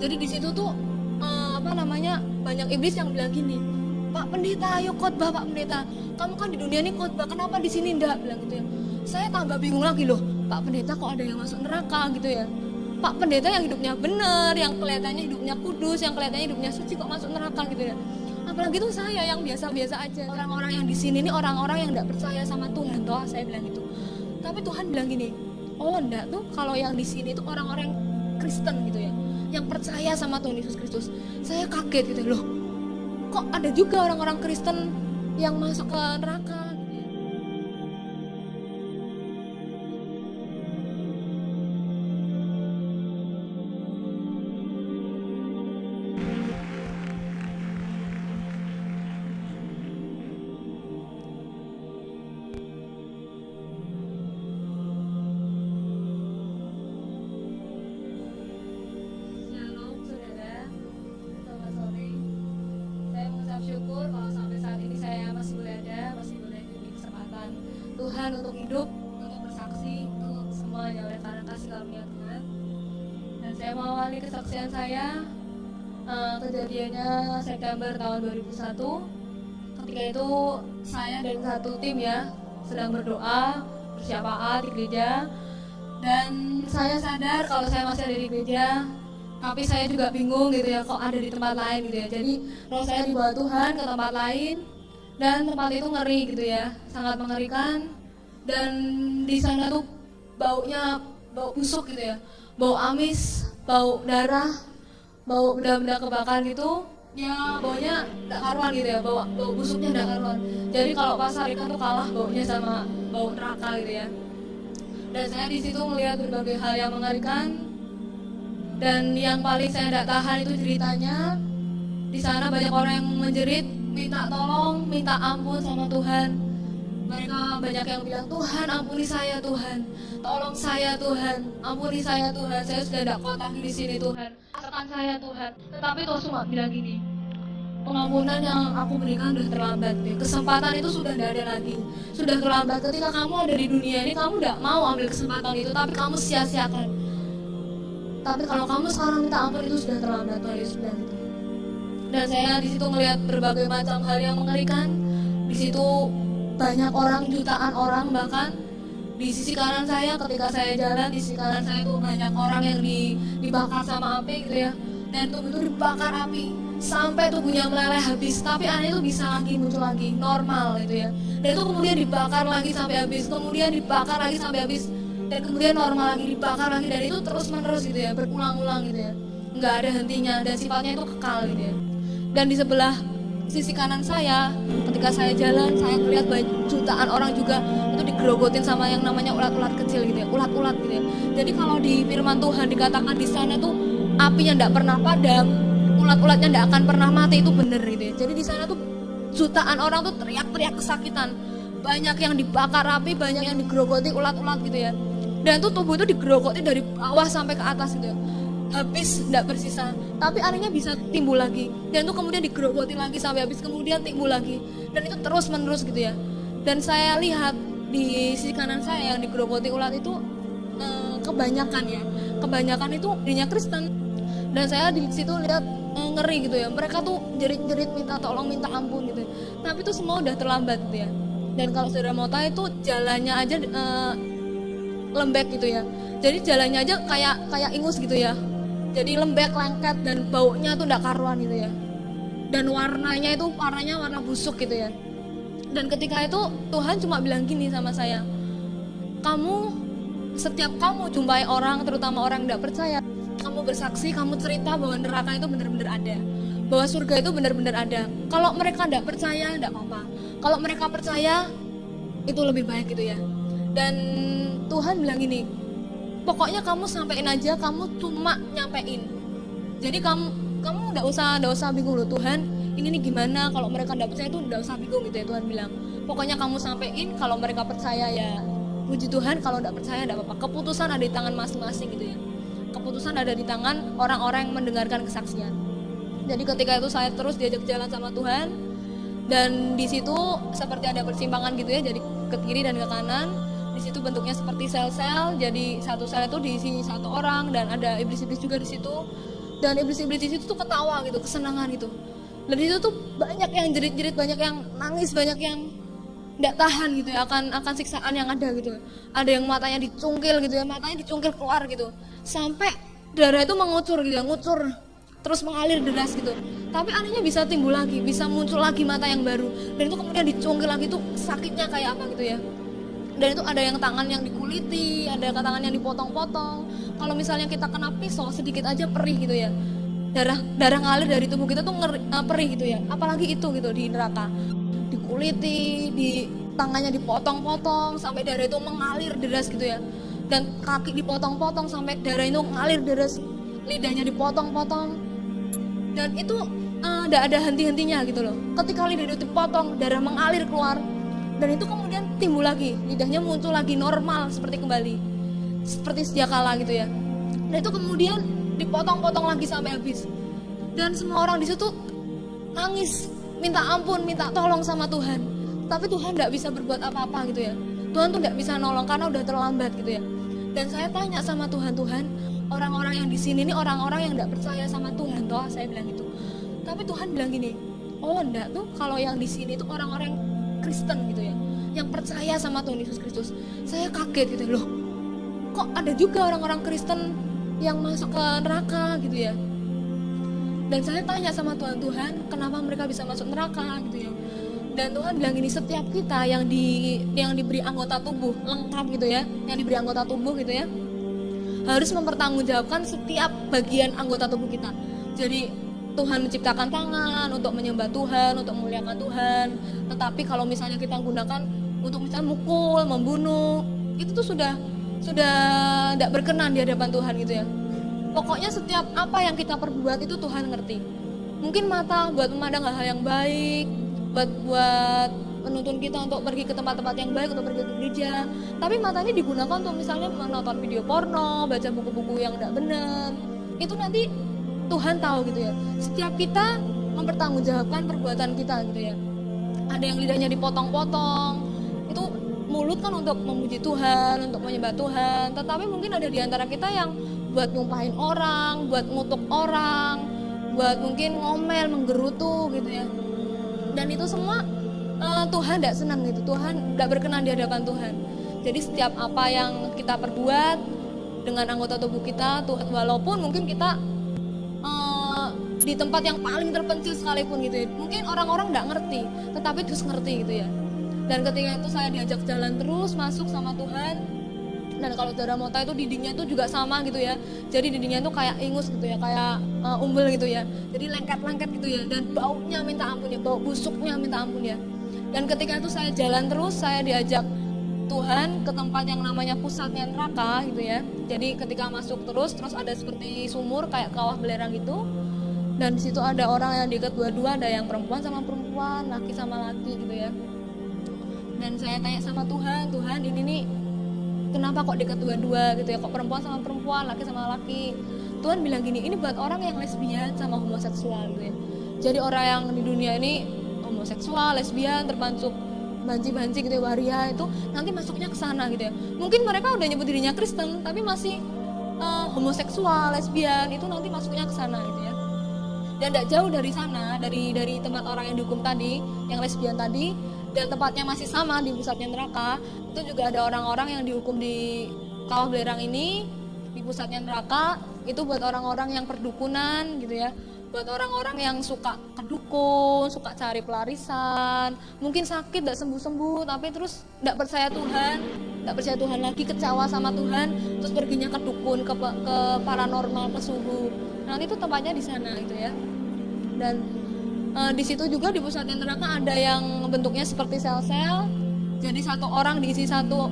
Jadi di situ tuh banyak iblis yang bilang gini, Pak Pendeta, ayo khotbah Pak Pendeta. Kamu kan di dunia ini khotbah, kenapa di sini enggak? Bilang gitu ya. Saya tambah bingung lagi loh, Pak Pendeta kok ada yang masuk neraka gitu ya. Pak Pendeta yang hidupnya benar, yang kelihatannya hidupnya kudus, yang kelihatannya hidupnya suci kok masuk neraka gitu ya. Apalagi tuh saya yang biasa-biasa aja. Orang-orang yang di sini ini orang-orang yang enggak percaya sama Tuhan toh, saya bilang gitu. Tapi Tuhan bilang gini, oh enggak tuh kalau yang di sini tuh orang-orang Kristen gitu ya, yang percaya sama Tuhan Yesus Kristus. Saya kaget gitu loh, kok ada juga orang-orang Kristen yang masuk ke neraka. Shalom saudara, selamat sore. Saya mengucap syukur kalau sampai saat ini saya masih boleh ada, masih boleh diberi kesempatan Tuhan untuk hidup, untuk bersaksi, untuk semuanya oleh karena kasih karunia Tuhan. Dan saya mengawali kesaksian saya, kejadiannya September tahun 2001. Ketika itu saya dan satu tim ya sedang berdoa bersyafaat di gereja, dan saya sadar kalau saya masih ada di gereja, tapi saya juga bingung gitu ya, kok ada di tempat lain gitu ya. Jadi roh saya dibawa Tuhan ke tempat lain, dan tempat itu ngeri gitu ya, sangat mengerikan. Dan di sana tuh baunya bau busuk gitu ya, bau amis, bau darah, bau benda-benda kebakaran gitu ya, baunya gak karuan gitu ya, bau busuknya gak karuan. Jadi kalau pasar ikan tuh kalah baunya sama bau neraka gitu ya. Dan saya di situ melihat berbagai hal yang mengerikan. Dan yang paling saya tidak tahan itu ceritanya, di sana banyak orang yang menjerit, minta tolong, minta ampun sama Tuhan. Mereka banyak yang bilang, Tuhan ampuni saya Tuhan, tolong saya Tuhan, ampuni saya Tuhan, saya sudah tidak kuat lagi di sini Tuhan, rasakan saya Tuhan. Tetapi Tuhan cuma bilang gini, pengampunan yang aku berikan sudah terlambat, kesempatan itu sudah tidak ada lagi, sudah terlambat. Ketika kamu ada di dunia ini, kamu tidak mau ambil kesempatan itu, tapi kamu sia-siakan. Tapi kalau kamu sekarang minta ampun, itu sudah terlambat, Tuhan Yesus bilang gitu. Dan saya di situ melihat berbagai macam hal yang mengerikan. Di situ banyak orang, jutaan orang, bahkan di sisi kanan saya ketika saya jalan, di sisi kanan saya itu banyak orang yang dibakar sama api gitu ya. Dan tubuh itu dibakar api sampai tubuhnya meleleh habis, tapi aneh itu bisa lagi muncul lagi normal gitu ya. Dan itu kemudian dibakar lagi sampai habis, kemudian dibakar lagi sampai habis, dan kemudian normal lagi, dibakar lagi, dan itu terus menerus gitu ya, berulang-ulang gitu ya, nggak ada hentinya, dan sifatnya itu kekal gitu ya. Dan di sebelah sisi kanan saya, ketika saya jalan, saya melihat jutaan orang juga itu digerogotin sama yang namanya ulat-ulat kecil gitu ya, ulat-ulat gitu ya. Jadi kalau di firman Tuhan dikatakan di sana tuh apinya tidak pernah padam, ulat-ulatnya tidak akan pernah mati, itu bener gitu ya. Jadi di sana tuh jutaan orang tuh teriak-teriak kesakitan, banyak yang dibakar api, banyak yang digerogoti ulat-ulat gitu ya. Dan tuh tubuh itu digerogoti dari bawah sampai ke atas gitu ya, habis tidak bersisa. Tapi anehnya bisa timbul lagi, dan itu kemudian digerogoti lagi sampai habis, kemudian timbul lagi, dan itu terus menerus gitu ya. Dan saya lihat di sisi kanan saya yang digerogoti ulat itu kebanyakan itu dirinya Kristen. Dan saya di situ lihat ngeri gitu ya, mereka tuh jerit-jerit minta tolong, minta ampun gitu ya. Tapi itu semua udah terlambat gitu ya. Dan kalau saudara mau tahu, itu jalannya aja lembek gitu ya. Jadi jalannya aja kayak ingus gitu ya. Jadi lembek, lengket, dan baunya tuh enggak karuan gitu ya. Dan warnanya warna busuk gitu ya. Dan ketika itu Tuhan cuma bilang gini sama saya, setiap kamu jumpai orang, terutama orang yang enggak percaya, kamu bersaksi, kamu cerita bahwa neraka itu benar-benar ada, bahwa surga itu benar-benar ada. Kalau mereka enggak percaya, enggak apa-apa. Kalau mereka percaya, itu lebih baik gitu ya. Dan Tuhan bilang gini, pokoknya kamu sampein aja, kamu cuma nyampein. Jadi kamu enggak usah bingung loh, Tuhan ini nih gimana, kalau mereka enggak percaya itu enggak usah bingung gitu ya. Tuhan bilang, pokoknya kamu sampein, kalau mereka percaya ya puji Tuhan, kalau enggak percaya enggak apa-apa. Keputusan ada di tangan masing-masing gitu ya. Keputusan ada di tangan orang-orang yang mendengarkan kesaksian. Jadi ketika itu saya terus diajak jalan sama Tuhan, dan di situ seperti ada persimpangan gitu ya, jadi ke kiri dan ke kanan. Di situ bentuknya seperti sel-sel, jadi satu sel itu diisi satu orang, dan ada iblis-iblis juga di situ. Dan iblis-iblis di situ tuh ketawa gitu, kesenangan gitu. Dan di situ tuh banyak yang jerit-jerit, banyak yang nangis, banyak yang nggak tahan gitu ya akan siksaan yang ada gitu. Ada yang matanya dicungkil gitu ya, matanya dicungkil keluar gitu, sampai darah itu mengucur gitu ya, ngucur terus mengalir deras gitu. Tapi anehnya bisa timbul lagi, bisa muncul lagi mata yang baru, dan itu kemudian dicungkil lagi tuh sakitnya kayak apa gitu ya. Dan itu ada yang tangan yang dikuliti, ada yang tangan yang dipotong-potong. Kalau misalnya kita kena pisau sedikit aja perih gitu ya, darah ngalir dari tubuh kita tuh perih gitu ya. Apalagi itu gitu di neraka, dikuliti, di tangannya dipotong-potong sampai darah itu mengalir deras gitu ya. Dan kaki dipotong-potong sampai darah itu mengalir deras, lidahnya dipotong-potong, dan itu tidak ada henti-hentinya gitu loh. Ketika lidah itu dipotong, darah mengalir keluar, dan itu kemudian timbul lagi, lidahnya muncul lagi normal seperti kembali, seperti sedia kala gitu ya. Dan itu kemudian dipotong-potong lagi sampai habis. Dan semua orang di situ nangis, minta ampun, minta tolong sama Tuhan. Tapi Tuhan tidak bisa berbuat apa-apa gitu ya. Tuhan tuh tidak bisa nolong karena udah terlambat gitu ya. Dan saya tanya sama Tuhan, Tuhan, orang-orang yang di sini ini orang-orang yang tidak percaya sama Tuhan toh, saya bilang gitu. Tapi Tuhan bilang gini, oh enggak tuh, kalau yang di sini tuh orang-orang Kristen gitu ya, yang percaya sama Tuhan Yesus Kristus. Saya kaget gitu loh, kok ada juga orang-orang Kristen yang masuk ke neraka gitu ya. Dan saya tanya sama Tuhan, Tuhan kenapa mereka bisa masuk neraka gitu ya. Dan Tuhan bilang gini, setiap kita yang diberi anggota tubuh lengkap gitu ya, yang diberi anggota tubuh gitu ya, harus mempertanggungjawabkan setiap bagian anggota tubuh kita. Jadi Tuhan menciptakan tangan untuk menyembah Tuhan, untuk memuliakan Tuhan. Tetapi kalau misalnya kita gunakan untuk misalnya mukul, membunuh, itu tuh sudah tidak berkenan di hadapan Tuhan gitu ya. Pokoknya setiap apa yang kita perbuat itu Tuhan ngerti. Mungkin mata buat memandang hal-hal yang baik, buat menuntun kita untuk pergi ke tempat-tempat yang baik, untuk pergi ke gereja. Tapi mata ini digunakan untuk misalnya menonton video porno, baca buku-buku yang tidak benar. Itu nanti Tuhan tahu gitu ya. Setiap kita mempertanggungjawabkan perbuatan kita gitu ya. Ada yang lidahnya dipotong-potong, itu mulut kan untuk memuji Tuhan, untuk menyembah Tuhan. Tetapi mungkin ada di antara kita yang buat nyumpahin orang, buat ngutuk orang, buat mungkin ngomel, menggerutu gitu ya. Dan itu semua Tuhan tidak senang gitu. Tuhan tidak berkenan di hadapan Tuhan. Jadi setiap apa yang kita perbuat dengan anggota tubuh kita, Tuhan, walaupun mungkin kita di tempat yang paling terpencil sekalipun gitu ya, mungkin orang-orang nggak ngerti, tetapi terus ngerti gitu ya. Dan ketika itu saya diajak jalan terus masuk sama Tuhan. Dan kalau darah mota itu dindingnya itu juga sama gitu ya, jadi dindingnya itu kayak ingus gitu ya, kayak umbel gitu ya, jadi lengket-lengket gitu ya. Dan baunya minta ampun ya, bau busuknya minta ampun ya. Dan ketika itu saya jalan terus, saya diajak Tuhan ke tempat yang namanya pusatnya neraka gitu ya. Jadi ketika masuk terus ada seperti sumur kayak kawah belerang gitu. Dan di situ ada orang yang diikat dua-dua, ada yang perempuan sama perempuan, laki sama laki gitu ya. Dan saya tanya sama Tuhan, Tuhan ini nih kenapa kok diikat dua-dua gitu ya, kok perempuan sama perempuan, laki sama laki. Tuhan bilang gini, ini buat orang yang lesbian sama homoseksual gitu ya. Jadi orang yang di dunia ini homoseksual, lesbian, termasuk banci-banci gitu ya, waria, itu nanti masuknya ke sana gitu ya. Mungkin mereka udah nyebut dirinya Kristen tapi masih homoseksual, lesbian, itu nanti masuknya ke sana gitu ya. Dan tidak jauh dari sana, dari tempat orang yang dihukum tadi, yang lesbian tadi, dan tempatnya masih sama di pusatnya neraka, itu juga ada orang-orang yang dihukum di kawah belerang ini, di pusatnya neraka. Itu buat orang-orang yang perdukunan gitu ya, buat orang-orang yang suka kedukun, suka cari pelarisan, mungkin sakit tidak sembuh-sembuh, tapi terus tidak percaya Tuhan lagi, kecewa sama Tuhan, terus perginya ke dukun, ke paranormal, ke suhu. Nanti itu tempatnya di sana gitu ya. Dan di situ juga di pusatnya neraka ada yang bentuknya seperti sel-sel. Jadi satu orang diisi satu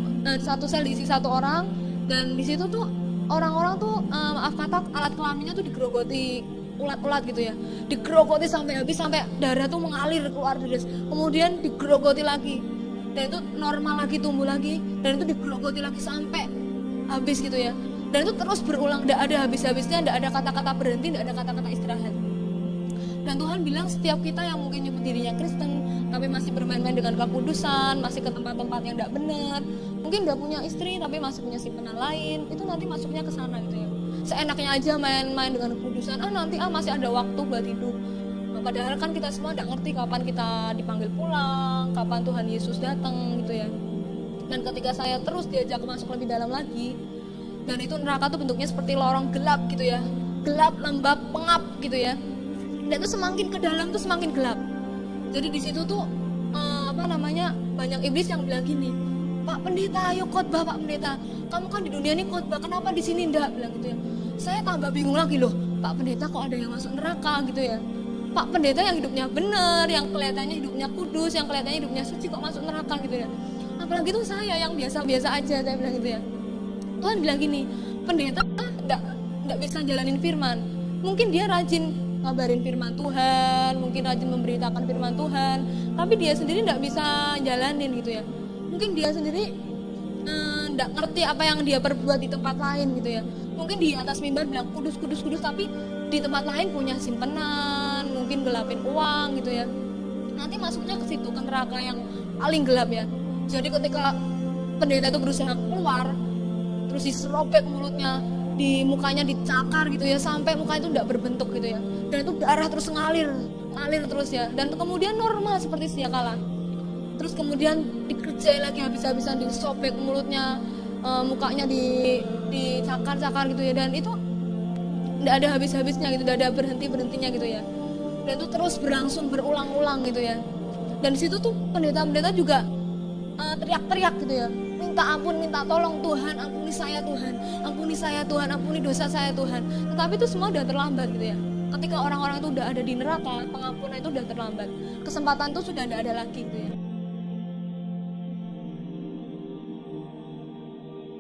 sel diisi satu orang. Dan di situ tuh orang-orang tuh maaf kata alat kelaminnya tuh digerogoti ulat-ulat gitu ya. Digerogoti sampai habis, sampai darah tuh mengalir keluar deras. Kemudian digerogoti lagi. Dan itu normal lagi, tumbuh lagi. Dan itu digerogoti lagi sampai habis gitu ya. Dan itu terus berulang, tidak ada habis-habisnya, tidak ada kata-kata berhenti, tidak ada kata-kata istirahat. Dan Tuhan bilang setiap kita yang mungkin nyebut dirinya Kristen tapi masih bermain-main dengan kekudusan, masih ke tempat-tempat yang tidak benar, mungkin udah punya istri tapi masih punya simpenan lain, itu nanti masuknya ke sana gitu ya. seenaknya aja main-main dengan kekudusan, nanti masih ada waktu buat hidup. Nah, padahal kan kita semua tidak ngerti kapan kita dipanggil pulang, kapan Tuhan Yesus datang gitu ya. Dan ketika saya terus diajak masuk lebih dalam lagi, dan itu neraka tuh bentuknya seperti lorong gelap gitu ya, gelap, lembab, pengap gitu ya. Dan itu semakin ke dalam tuh semakin gelap. Jadi di situ tuh banyak iblis yang bilang gini, Pak Pendeta, ayo khotbah Pak Pendeta, kamu kan di dunia ini khotbah, kenapa di sini enggak, bilang gitu ya. Saya tambah bingung lagi loh, Pak Pendeta kok ada yang masuk neraka gitu ya. Pak Pendeta yang hidupnya benar, yang kelihatannya hidupnya kudus, yang kelihatannya hidupnya suci kok masuk neraka gitu ya. Apalagi tuh saya yang biasa-biasa aja, saya bilang gitu ya. Tuhan bilang gini, pendeta enggak bisa jalanin firman. Mungkin dia rajin ngabarin firman Tuhan, mungkin rajin memberitakan firman Tuhan, tapi dia sendiri enggak bisa jalanin gitu ya. Mungkin dia sendiri enggak ngerti apa yang dia perbuat di tempat lain gitu ya. Mungkin di atas mimbar bilang kudus, tapi di tempat lain punya simpenan, mungkin gelapin uang gitu ya. Nanti masuknya ke situ, ke neraka yang paling gelap ya. Jadi ketika pendeta itu berusaha keluar, terus diserobek mulutnya, di mukanya dicakar gitu ya, sampai mukanya itu tidak berbentuk gitu ya. Dan itu darah terus ngalir terus ya. Dan kemudian normal seperti sedia kala. Terus kemudian dikerjain lagi habis-habisan, disobek mulutnya, mukanya dicakar-cakar gitu ya. Dan itu tidak ada habis-habisnya gitu, tidak ada berhentinya gitu ya. Dan itu terus berlangsung berulang-ulang gitu ya. Dan di situ tuh pendeta-pendeta juga teriak-teriak gitu ya, minta ampun, minta tolong, Tuhan ampuni saya Tuhan, ampuni dosa saya Tuhan. Tetapi itu semua udah terlambat gitu ya. Ketika orang-orang itu udah ada di neraka, pengampunan itu udah terlambat, kesempatan itu sudah tidak ada lagi gitu ya.